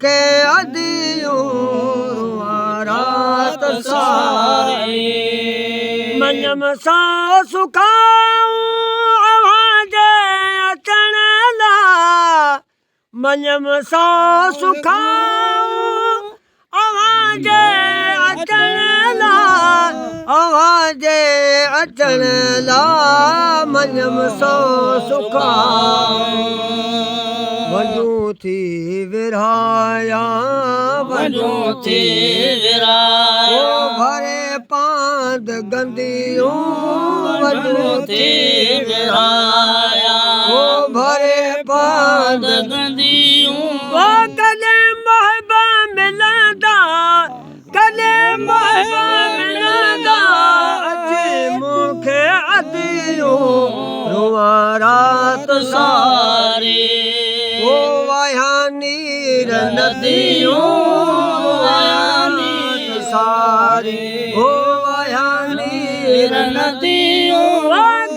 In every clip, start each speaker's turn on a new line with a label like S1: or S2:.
S1: मुखे अदियूं रात सारी मनम सा सुखाऊं आवाज अचण ला मनम सा सुखाऊं आवाज अचण ला आवाज अचण ला मनम सा सुखाऊं वजू थी विरहाया वजू थी विरहाया भरे पांद गंदियूं वजू थी विरहाया भरे पांद गंदियूं कदे महबा मिलंदा कदे महबा मिलंदा अचे मुखे अदियूं रुआ रात सारी नीर नदियों सारी हो नीर नदियों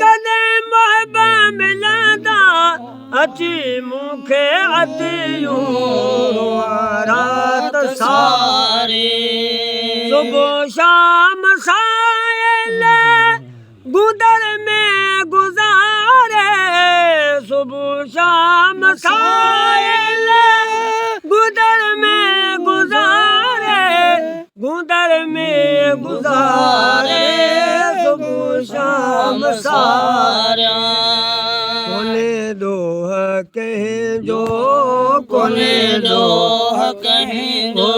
S1: कदे महबा मिलंदा अची मुखे अदियूं रात सारी सुबह शाम सायल गुदर में गुजारे सुबह शाम सायल गुदर में गुजारे सुबह शाम सारा कोने दोह कहीं जो कोने दोह कहीं जो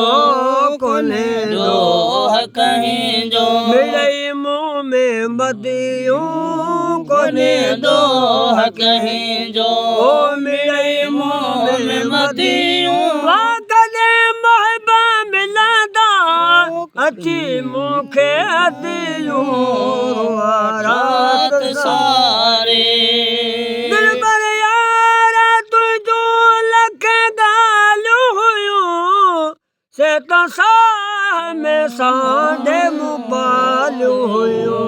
S1: कोने दोह कहीं जो मिले मुँह में मदियूं कोने दोह कहीं जो मिले मुँह में मदियूं अची मुखे अदियूं रात सारी दिलबर यार तुझो लख गालियूं हुयूं से तो साह में सांडे मुबालियूं हुयूं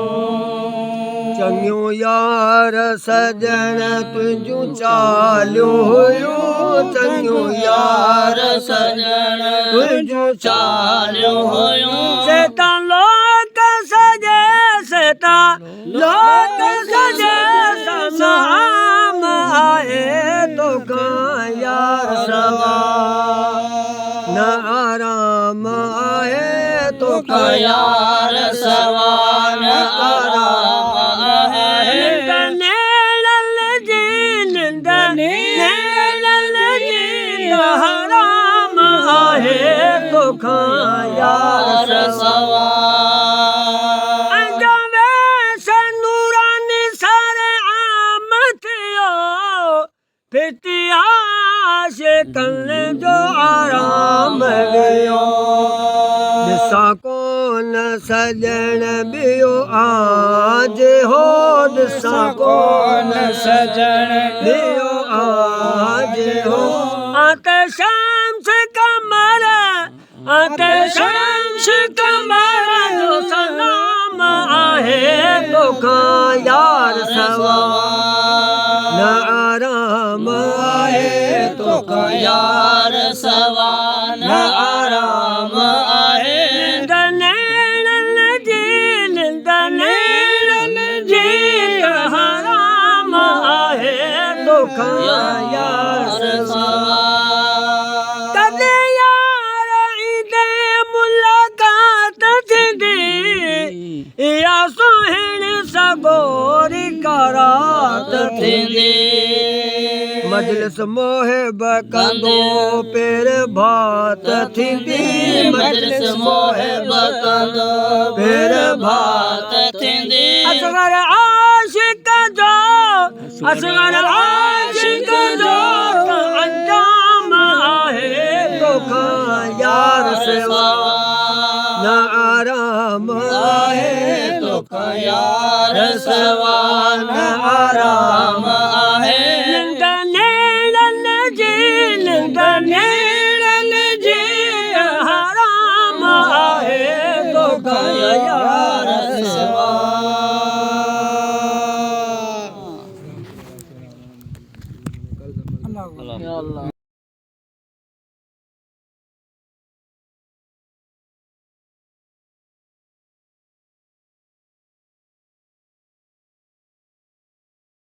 S1: चङियूं यार सजण तुझूं चालियूं हुयूं चङियूं यार सजण तुझूं चालियूं हुयूं सेता लोक सजे सेता लोक सजे सनाम आए तो यार सवा न आराम आए तो यार सवा न आराम हराम आहे तो यार सवा अंजामे से नूरानी सारे आम थियो फितिया से कल जो आराम वियो दिसा कोन सजण बियो आज हो दिसा कोन सजण बियो आज हो आते शम्स कमर जो सलाम आहे तो यार सवा न आराम आहे तो यार सवा न आराम आहे हराम आहे तो यार सवा या सुहिण सगोरी करात थींदी मजलिस मोहिब कंदो पेर भात थींदी मजलिस मोहिब कंदो पेर भात थींदी असगर आशिक जो अंजाम आहे तो यार सवा न आराम आहे तो यार सवा न आराम आहे हराम आहे तो यार सवा अल्लाह